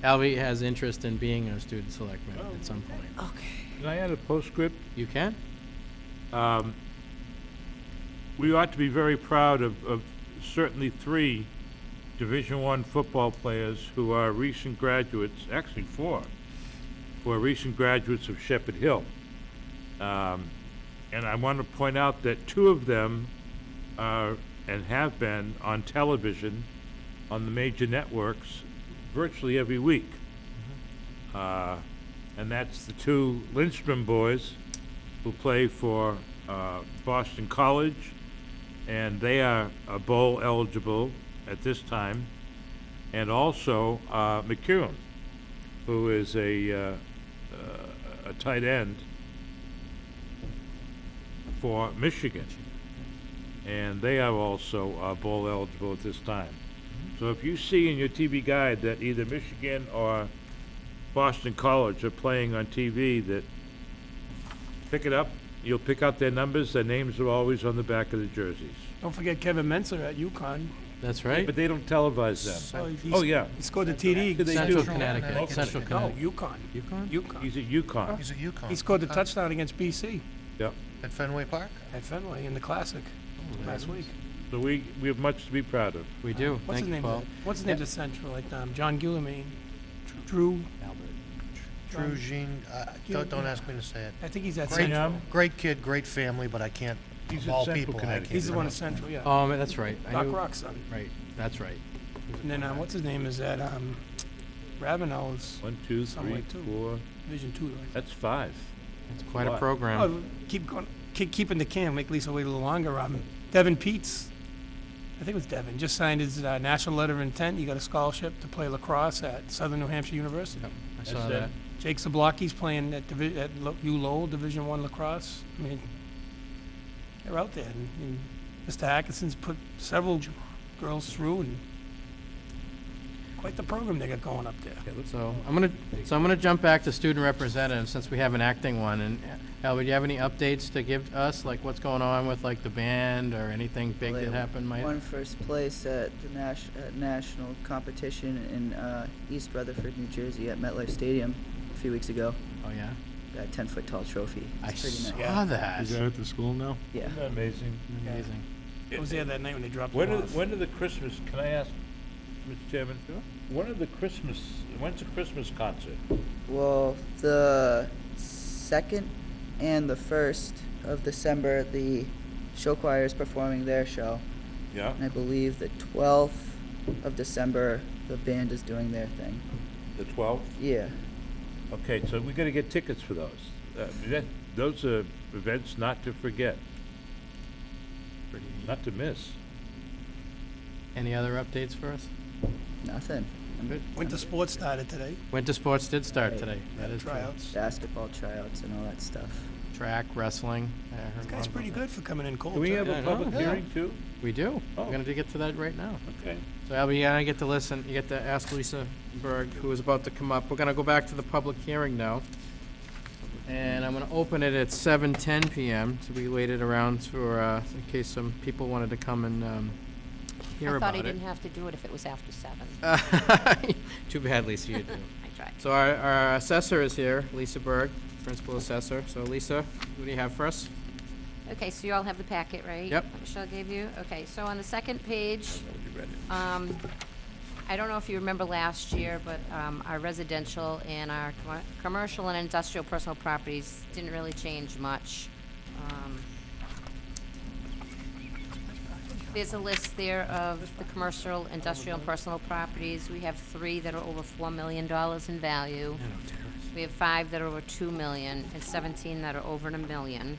[SPEAKER 1] Albie has interest in being a student selectman at some point.
[SPEAKER 5] Can I add a postscript?
[SPEAKER 1] You can?
[SPEAKER 5] We ought to be very proud of certainly 3 Division I football players who are recent graduates, actually 4, who are recent graduates of Shepherd Hill. And I want to point out that 2 of them are and have been on television on the major networks virtually every week. And that's the 2 Lindstrom boys who play for Boston College, and they are bowl eligible at this time. And also McEwen, who is a tight end for Michigan, and they are also bowl eligible at this time. So if you see in your TV guide that either Michigan or Boston College are playing on TV, that pick it up. You'll pick out their numbers. Their names are always on the back of the jerseys.
[SPEAKER 2] Don't forget Kevin Menser at UConn.
[SPEAKER 1] That's right.
[SPEAKER 5] But they don't televise them.
[SPEAKER 2] So he's-
[SPEAKER 5] Oh, yeah.
[SPEAKER 2] He scored the TD.
[SPEAKER 5] They
[SPEAKER 1] Central
[SPEAKER 5] do.
[SPEAKER 1] Connecticut, Central
[SPEAKER 2] No,
[SPEAKER 1] Connecticut.
[SPEAKER 2] UConn.
[SPEAKER 1] UConn?
[SPEAKER 2] UConn.
[SPEAKER 5] He's at UConn.
[SPEAKER 8] He's at UConn.
[SPEAKER 2] He scored the touchdown against BC
[SPEAKER 5] Yep.
[SPEAKER 8] At Fenway Park?
[SPEAKER 2] at Fenway in the Classic last week.
[SPEAKER 5] So we have much to be proud of.
[SPEAKER 1] We do.
[SPEAKER 2] What's
[SPEAKER 1] Thank
[SPEAKER 2] his
[SPEAKER 1] you,
[SPEAKER 2] name?
[SPEAKER 1] Paul.
[SPEAKER 2] What's his name to Central? Like John Guillemin, Drew.
[SPEAKER 8] Drew Jean, don't ask me to say it.
[SPEAKER 2] I think he's at
[SPEAKER 8] Great,
[SPEAKER 2] Central.
[SPEAKER 8] great kid, great family, but I can't,
[SPEAKER 5] He's
[SPEAKER 8] of
[SPEAKER 5] at
[SPEAKER 8] all
[SPEAKER 5] Central
[SPEAKER 8] people, I
[SPEAKER 5] Connecticut.
[SPEAKER 8] can't.
[SPEAKER 2] He's the one at
[SPEAKER 8] remember.
[SPEAKER 2] Central, yeah.
[SPEAKER 1] Oh, that's right. I
[SPEAKER 2] Doc
[SPEAKER 1] knew-
[SPEAKER 2] Rock's son.
[SPEAKER 1] Right, that's right.
[SPEAKER 2] And then what's his name is at Ravenel's
[SPEAKER 5] 1, 2,
[SPEAKER 2] Somewhere
[SPEAKER 5] 3,
[SPEAKER 2] too.
[SPEAKER 5] 4.
[SPEAKER 2] Division 2. Right?
[SPEAKER 5] That's 5.
[SPEAKER 1] It's quite a
[SPEAKER 5] What?
[SPEAKER 1] program.
[SPEAKER 2] Oh, keep going, keeping the can, make Lisa wait a little longer. Devin Peets, I think it was Devin, just signed his national letter of intent. He got a scholarship to play lacrosse at Southern New Hampshire University.
[SPEAKER 1] I saw
[SPEAKER 5] That's
[SPEAKER 1] that.
[SPEAKER 5] it.
[SPEAKER 2] Jake Zablocki's playing at U Lowell Division I lacrosse. I mean, they're out there. And Mr. Hackinson's put several girls through, and quite the program they got going up there.
[SPEAKER 1] So I'm gonna jump back to student representatives since we have an acting one. And Al, do you have any updates to give us, like what's going on with like the band or anything big that happened?
[SPEAKER 12] Won first place at the national competition in East Rutherford, New Jersey, at MetLife Stadium a few weeks ago.
[SPEAKER 1] Oh yeah,
[SPEAKER 12] Got a 10-foot tall trophy.
[SPEAKER 1] I
[SPEAKER 12] It's pretty nice.
[SPEAKER 1] saw that.
[SPEAKER 4] Is that at the school now?
[SPEAKER 12] Yeah.
[SPEAKER 5] Isn't that amazing?
[SPEAKER 1] Amazing.
[SPEAKER 2] I was there that night when they dropped
[SPEAKER 5] When
[SPEAKER 2] him
[SPEAKER 5] are,
[SPEAKER 2] off.
[SPEAKER 5] when are the Christmas, can I ask, Mr. Chairman? When's the Christmas concert?
[SPEAKER 12] Well, the 2nd and the 1st of December, the show choir is performing their show.
[SPEAKER 5] Yeah?
[SPEAKER 12] And I believe the 12th of December, the band is doing their thing.
[SPEAKER 5] The 12th?
[SPEAKER 12] Yeah.
[SPEAKER 5] Okay, so we gotta get tickets for those. Those are events not to forget, not to miss.
[SPEAKER 1] Any other updates for us?
[SPEAKER 12] Nothing.
[SPEAKER 1] Good.
[SPEAKER 2] Winter sports started today.
[SPEAKER 1] Winter sports did start today. That is true.
[SPEAKER 2] Tryouts.
[SPEAKER 12] Basketball tryouts and all that stuff.
[SPEAKER 1] Track, wrestling. I heard
[SPEAKER 2] This
[SPEAKER 1] a
[SPEAKER 2] guy's
[SPEAKER 1] lot
[SPEAKER 2] pretty
[SPEAKER 1] about
[SPEAKER 2] good for coming in cold.
[SPEAKER 5] Do we
[SPEAKER 2] too.
[SPEAKER 5] have
[SPEAKER 1] Yeah, I
[SPEAKER 5] a
[SPEAKER 1] know.
[SPEAKER 5] public
[SPEAKER 1] Yeah.
[SPEAKER 5] hearing too?
[SPEAKER 1] that. We do.
[SPEAKER 5] Oh.
[SPEAKER 1] We're gonna get to that right now.
[SPEAKER 5] Okay.
[SPEAKER 1] So Albie, you gotta get to listen, you get to ask Lisa Berg, who is about to come up. We're gonna go back to the public hearing now. And I'm gonna open it at 7:10 PM, so we waited around for, in case some people wanted to come and, hear
[SPEAKER 10] I
[SPEAKER 1] about
[SPEAKER 10] thought
[SPEAKER 1] it.
[SPEAKER 10] he didn't have to do it if it was after 7.
[SPEAKER 1] Too bad, Lisa, you do.
[SPEAKER 10] I tried.
[SPEAKER 1] So our assessor is here, Lisa Berg, principal assessor. So Lisa, what do you have for us?
[SPEAKER 10] Okay, so you all have the packet, right?
[SPEAKER 1] Yep.
[SPEAKER 10] That Michelle gave you? Okay, so on the second page, I don't know if you remember last year, but our residential and our commercial and industrial personal properties didn't really change much. There's a list there of the commercial, industrial, and personal properties. We have 3 that are over $4 million in value. We have 5 that are over 2 million and 17 that are over $1 million.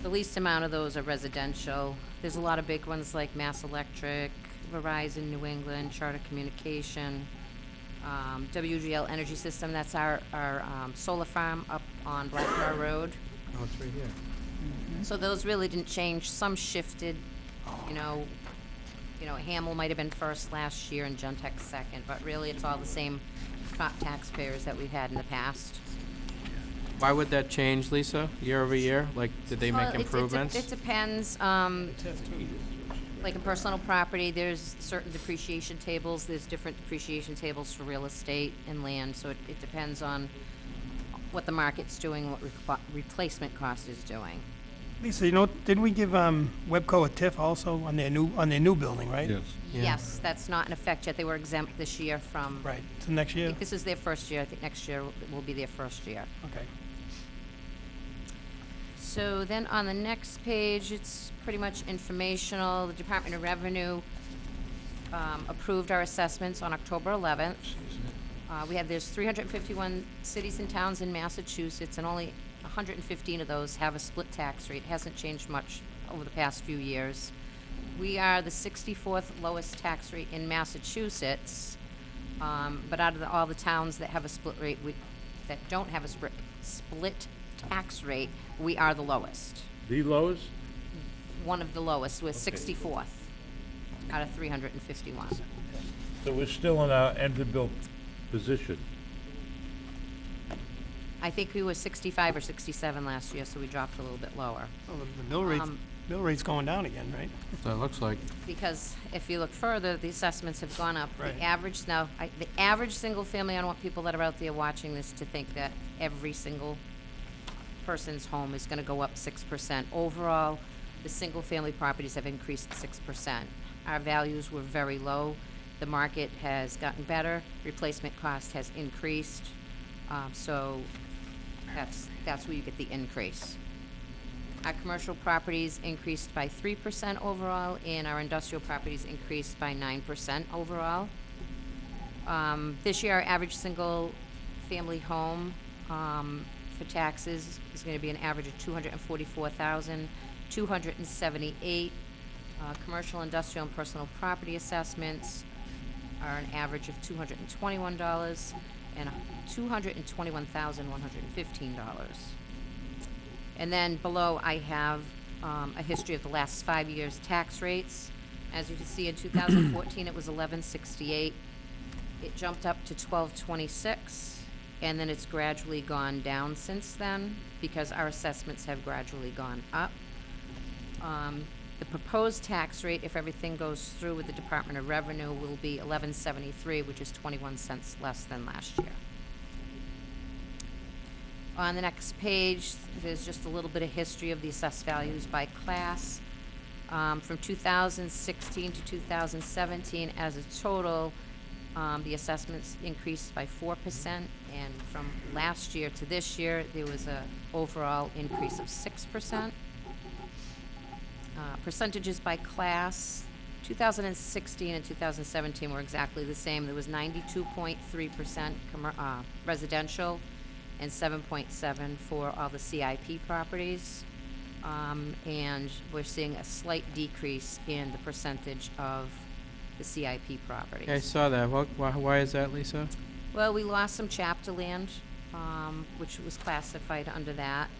[SPEAKER 10] The least amount of those are residential. There's a lot of big ones like Mass Electric, Verizon, New England, Charter Communication, WGL Energy System. That's our solar farm up on Blackmore Road.
[SPEAKER 1] Oh, it's right here.
[SPEAKER 10] So those really didn't change. Some shifted, you know, Hamel might have been first last year and Gentex second, but really it's all the same top taxpayers that we've had in the past.
[SPEAKER 1] Why would that change, Lisa, year over year? Like, did they
[SPEAKER 10] Well,
[SPEAKER 1] make
[SPEAKER 10] it-
[SPEAKER 1] improvements?
[SPEAKER 10] It depends, like in personal property, there's certain depreciation tables, there's different depreciation tables for real estate and land, so it depends on what the market's doing, what replacement cost is doing.
[SPEAKER 2] Lisa, didn't we give Webco a TIF also on their new building, right?
[SPEAKER 4] Yes.
[SPEAKER 1] Yeah.
[SPEAKER 10] Yes, that's not in effect yet. They were exempt this year from.
[SPEAKER 2] Right, so next
[SPEAKER 10] I
[SPEAKER 2] year?
[SPEAKER 10] think this is their first year. I think next year will be their first year.
[SPEAKER 2] Okay.
[SPEAKER 10] So then on the next page, it's pretty much informational. The Department of Revenue approved our assessments on October 11th. There's 351 cities and towns in Massachusetts, and only 115 of those have a split tax rate. It hasn't changed much over the past few years. We are the 64th lowest tax rate in Massachusetts, but out of all the towns that have a split rate, that don't have a split tax rate, we are the lowest.
[SPEAKER 5] The lowest?
[SPEAKER 10] One of the lowest. We're
[SPEAKER 5] Okay.
[SPEAKER 10] 64th out of 351.
[SPEAKER 5] So we're still in our enviable position.
[SPEAKER 10] I think we were 65 or 67 last year, so we dropped a little bit lower.
[SPEAKER 2] Well, the bill rate's going down again, right?
[SPEAKER 1] So it looks like.
[SPEAKER 10] Because if you look further, the assessments have gone up.
[SPEAKER 2] Right.
[SPEAKER 10] The average single family, I don't want people that are out there watching this to think that every single person's home is gonna go up 6%. Overall, the single family properties have increased 6%. Our values were very low. The market has gotten better. Replacement cost has increased. So that's where you get the increase. Our commercial properties increased by 3% overall, and our industrial properties increased by 9% overall. This year, our average single-family home for taxes is going to be an average of $244,278. Commercial, industrial, and personal property assessments are an average of $221 and $221,115. And then below, I have a history of the last 5 years' tax rates. As you can see, in 2014, it was 1168. It jumped up to 1226, and then it's gradually gone down since then because our assessments have gradually gone up. The proposed tax rate, if everything goes through with the Department of Revenue, will be 1173, which is 21 cents less than last year. On the next page, there's just a little bit of history of the assessed values by class. From 2016 to 2017, as a total, the assessments increased by 4%, and from last year to this year, there was a overall increase of 6%. Percentages by class, 2016 and 2017 were exactly the same. There was 92.3% residential and 7.7 for all the CIP properties. And we're seeing a slight decrease in the percentage of the CIP properties.
[SPEAKER 1] I saw that. Why is that, Lisa?
[SPEAKER 10] Well, we lost some chapter land, which was classified under that.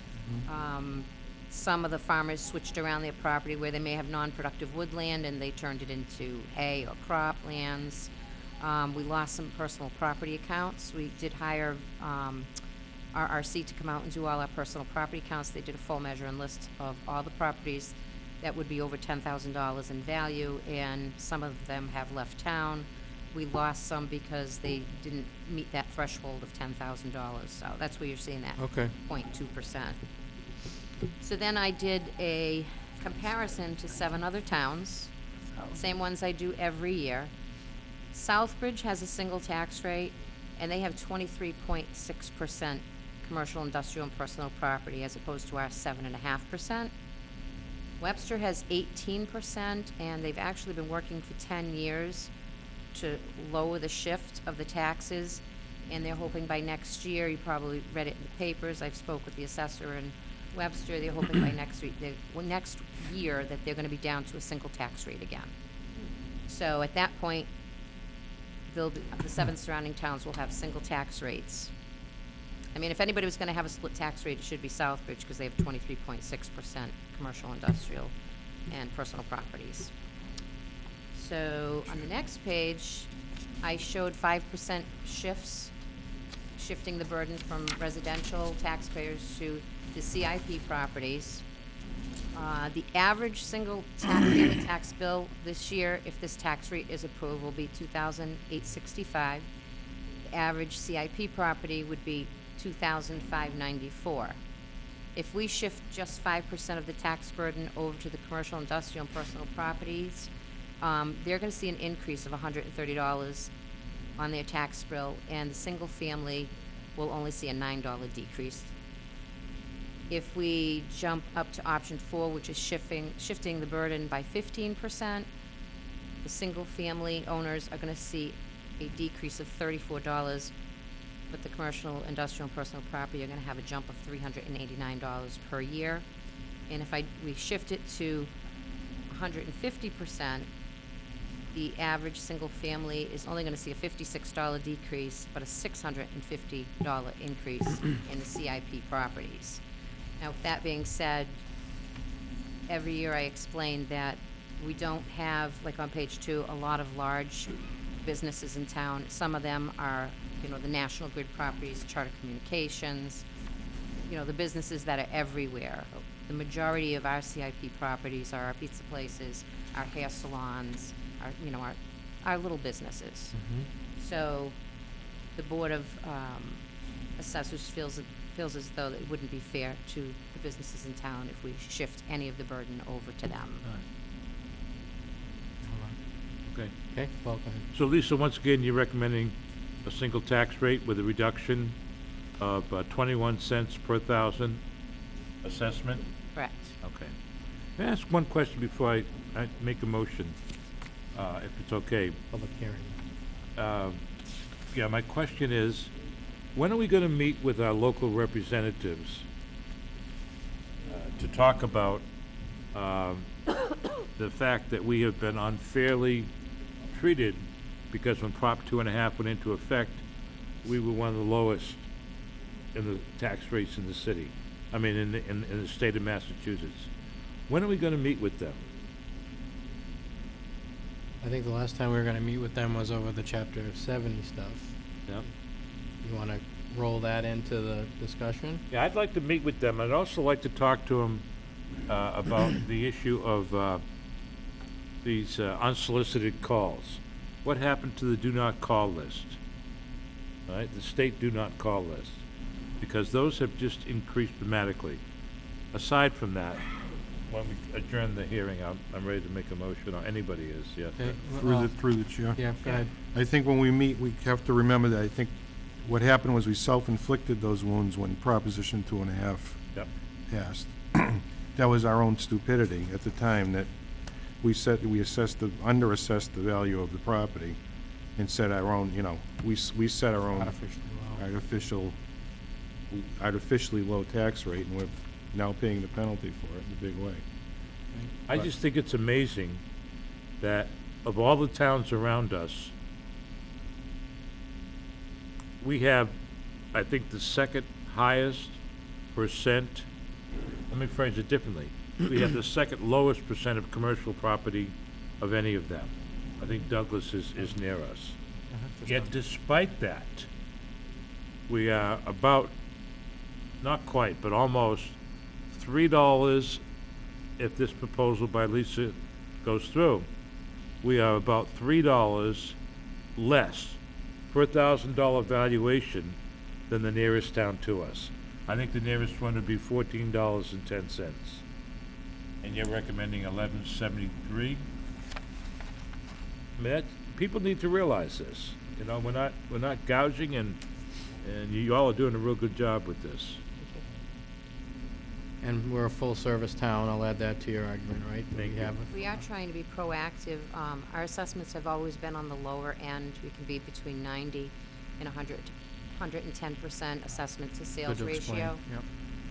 [SPEAKER 10] Some of the farmers switched around their property where they may have non-productive woodland and they turned it into hay or croplands. We lost some personal property accounts. We did hire RRC to come out and do all our personal property accounts. They did a full measure and list of all the properties that would be over $10,000 in value, and some of them have left town. We lost some because they didn't meet that threshold of $10,000, so that's where you're seeing that.
[SPEAKER 1] Okay.
[SPEAKER 10] 0.2%. So then I did a comparison to 7 other towns, same ones I do every year. Southbridge has a single tax rate, and they have 23.6% commercial, industrial, and personal property, as opposed to our 7.5%. Webster has 18%, and they've actually been working for 10 years to lower the shift of the taxes, and they're hoping by next year, you probably read it in the papers, I've spoke with the assessor in Webster, they're hoping by next year that they're gonna be down to a single tax rate again. So at that point, the 7 surrounding towns will have single tax rates. I mean, if anybody was gonna have a split tax rate, it should be Southbridge, because they have 23.6% commercial, industrial, and personal properties. So on the next page, I showed 5% shifting the burden from residential taxpayers to the CIP properties. The average single family tax bill this year, if this tax rate is approved, will be $2,865. The average CIP property would be $2,594. If we shift just 5% of the tax burden over to the commercial, industrial, and personal properties, they're gonna see an increase of $130 on their tax bill, and the single family will only see a $9 decrease. If we jump up to option 4, which is shifting the burden by 15%, the single family owners are gonna see a decrease of $34, but the commercial, industrial, and personal property are gonna have a jump of $389 per year. And if we shift it to 150%, the average single family is only gonna see a $56 decrease, but a $650 increase in the CIP properties. Now, with that being said, every year I explain that we don't have, like on page 2, a lot of large businesses in town. Some of them are, the National Grid properties, Charter Communications, the businesses that are everywhere. The majority of our CIP properties are our pizza places, our hair salons, our little businesses. So the Board of Assessors feels as though it wouldn't be fair to the businesses in town if we shift any of the burden over to them.
[SPEAKER 5] Okay.
[SPEAKER 1] Okay, well, go ahead.
[SPEAKER 5] So Lisa, once again, you're recommending a single tax rate with a reduction of 21 cents per thousand assessment?
[SPEAKER 10] Correct.
[SPEAKER 5] Okay. May I ask one question before I make a motion, if it's okay?
[SPEAKER 1] Public hearing.
[SPEAKER 5] Yeah, my question is, when are we gonna meet with our local representatives to talk about the fact that we have been unfairly treated because when Prop 2.5 went into effect, we were one of the lowest in the tax rates in the city, in the state of Massachusetts. When are we gonna meet with them?
[SPEAKER 1] I think the last time we were gonna meet with them was over the Chapter 70 stuff.
[SPEAKER 5] Yep.
[SPEAKER 1] You wanna roll that into the discussion?
[SPEAKER 5] Yeah, I'd like to meet with them. I'd also like to talk to them about the issue of these unsolicited calls. What happened to the do not call list? All right, the state do not call list, because those have just increased dramatically. Aside from that, when we adjourn the hearing, I'm ready to make a motion, or anybody is, yes.
[SPEAKER 1] Okay,
[SPEAKER 4] Through the chair.
[SPEAKER 1] yeah, go ahead.
[SPEAKER 4] I think when we meet, we have to remember that I think what happened was we self-inflicted those wounds when Proposition 2.5
[SPEAKER 5] Yep.
[SPEAKER 4] passed. That was our own stupidity at the time, that we underassessed the value of the property and set our own, we set our own artificially low tax rate, and we're now paying the penalty for it in a big way.
[SPEAKER 5] I just think it's amazing that of all the towns around us, we have, I think, the second highest percent, let me phrase it differently. We have the second lowest percent of commercial property of any of them. I think Douglas is near us. Yet despite that, we are about, not quite, but almost $3, if this proposal by Lisa goes through, we are about $3 less per $1,000 valuation than the nearest town to us. I think the nearest one would be $14.10. And you're recommending $11.73? People need to realize this. We're not gouging, and you all are doing a real good job with this.
[SPEAKER 1] And we're a full-service town, I'll add that to your argument, right? that
[SPEAKER 5] Thank
[SPEAKER 1] we
[SPEAKER 5] you.
[SPEAKER 1] have.
[SPEAKER 10] We are trying to be proactive. Our assessments have always been on the lower end. We can be between 90 and 110% assessment to sales
[SPEAKER 1] Good to explain,
[SPEAKER 10] ratio.
[SPEAKER 1] yep.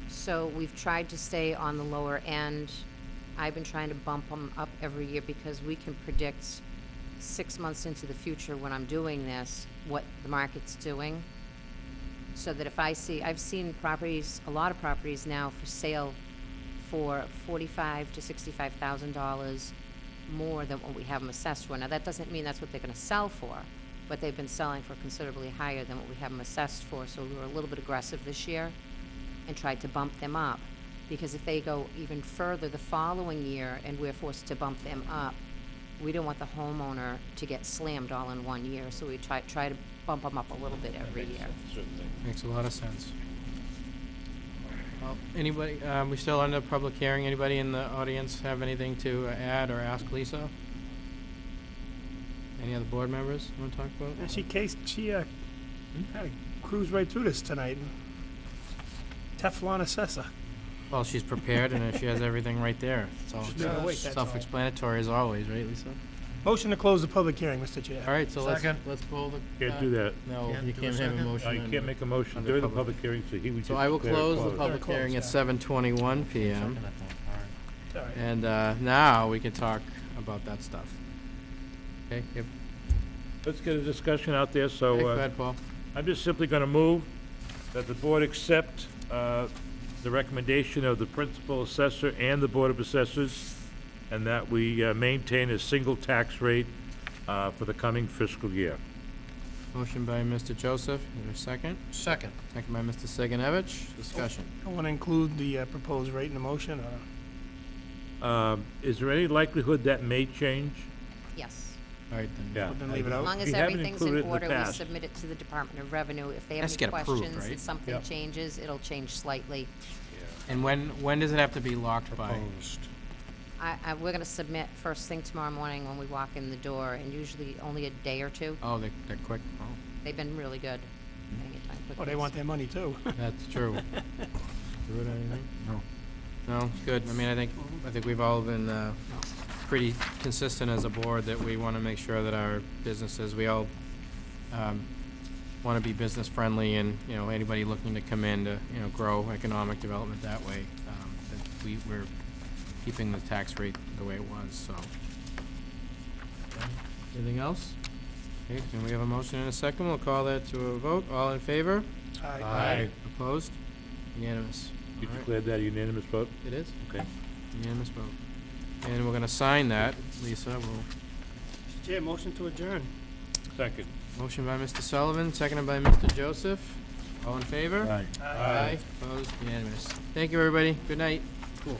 [SPEAKER 10] So we've tried to stay on the lower end. I've been trying to bump them up every year because we can predict 6 months into the future when I'm doing this, what the market's doing. So that if I see, I've seen properties, a lot of properties now for sale for $45,000 to $65,000 more than what we have them assessed for. Now, that doesn't mean that's what they're gonna sell for, but they've been selling for considerably higher than what we have them assessed for. So we were a little bit aggressive this year and tried to bump them up. Because if they go even further the following year and we're forced to bump them up, we don't want the homeowner to get slammed all in one year. So we try to bump them up a little bit every year.
[SPEAKER 5] Certainly.
[SPEAKER 1] Makes a lot of sense. Well, anybody, we still under public hearing. Anybody in the audience have anything to add or ask Lisa? Any other board members want to talk about?
[SPEAKER 2] And she had to cruise right through this tonight. Teflon assessor.
[SPEAKER 1] Well, she's prepared and she has everything right there. It's all
[SPEAKER 2] Just gotta wait, that's all.
[SPEAKER 1] self-explanatory as always, right, Lisa?
[SPEAKER 2] Motion to close the public hearing, Mr. Chair.
[SPEAKER 1] All right, so
[SPEAKER 8] Second.
[SPEAKER 1] let's pull the.
[SPEAKER 5] Can't do that.
[SPEAKER 1] No,
[SPEAKER 8] Can't
[SPEAKER 1] you
[SPEAKER 8] do a
[SPEAKER 1] can't have a
[SPEAKER 8] second?
[SPEAKER 1] motion.
[SPEAKER 5] You
[SPEAKER 1] under-
[SPEAKER 5] can't make a motion
[SPEAKER 1] under
[SPEAKER 5] during the
[SPEAKER 1] public-
[SPEAKER 5] public hearing, so he would just
[SPEAKER 1] So I will
[SPEAKER 5] declare it
[SPEAKER 1] close the
[SPEAKER 5] closed.
[SPEAKER 1] public
[SPEAKER 2] Close,
[SPEAKER 1] hearing at
[SPEAKER 2] yeah.
[SPEAKER 1] 7:21 PM.
[SPEAKER 2] It's all right.
[SPEAKER 1] And now we can talk about that stuff. Okay, yep.
[SPEAKER 5] Let's get a discussion out there, so,
[SPEAKER 1] Hey, go ahead, Paul.
[SPEAKER 5] I'm just simply gonna move that the board accept, the recommendation of the principal assessor and the Board of Assessors, and that we, maintain a single tax rate, for the coming fiscal year.
[SPEAKER 1] Motion by Mr. Joseph, is there a second?
[SPEAKER 8] Second.
[SPEAKER 1] Second by Mr. Sigenovich, discussion.
[SPEAKER 2] I want to include the proposed rate in the motion, or
[SPEAKER 5] Is there any likelihood that may change?
[SPEAKER 10] Yes.
[SPEAKER 1] All right, then.
[SPEAKER 5] Yeah.
[SPEAKER 2] then leave it
[SPEAKER 10] As
[SPEAKER 2] out?
[SPEAKER 10] long as
[SPEAKER 5] We haven't
[SPEAKER 10] everything's
[SPEAKER 5] included
[SPEAKER 10] in
[SPEAKER 5] it in the
[SPEAKER 10] order, we
[SPEAKER 5] past.
[SPEAKER 10] submit it to the Department of Revenue. If they have
[SPEAKER 1] Has to
[SPEAKER 10] any
[SPEAKER 1] get approved,
[SPEAKER 10] questions
[SPEAKER 1] right?
[SPEAKER 10] and something
[SPEAKER 5] Yep.
[SPEAKER 10] changes, it'll change slightly.
[SPEAKER 1] And when does it have to be locked by?
[SPEAKER 8] Proposed.
[SPEAKER 10] We're gonna submit first thing tomorrow morning when we walk in the door, and usually only a day or two.
[SPEAKER 1] Oh, they're quick. Oh,
[SPEAKER 10] They've been really good. Getting it done
[SPEAKER 2] Oh,
[SPEAKER 10] quickly.
[SPEAKER 2] they want their money too.
[SPEAKER 1] that's true. Do it, anything?
[SPEAKER 4] No.
[SPEAKER 1] No, it's good. I mean, I think we've all been pretty consistent as a board that we want to make sure that our businesses, we all want to be business friendly, and, you know, anybody looking to come in to, you know, grow economic development that way, that we're keeping the tax rate the way it was, so. Anything else? Okay, can we have a motion in a second? We'll call that to a vote. All in favor?
[SPEAKER 2] Aye.
[SPEAKER 1] Opposed? Unanimous.
[SPEAKER 5] You
[SPEAKER 1] All right.
[SPEAKER 5] declared that a unanimous vote?
[SPEAKER 1] It is?
[SPEAKER 5] Okay.
[SPEAKER 1] Unanimous vote. And we're gonna sign that, Lisa, we'll,
[SPEAKER 2] Mr. Chair, motion to adjourn.
[SPEAKER 5] Second.
[SPEAKER 1] motion by Mr. Sullivan, seconded by Mr. Joseph. All in favor?
[SPEAKER 5] Aye.
[SPEAKER 1] Aye. Opposed? Unanimous. Thank you, everybody. Good night.
[SPEAKER 2] Cool.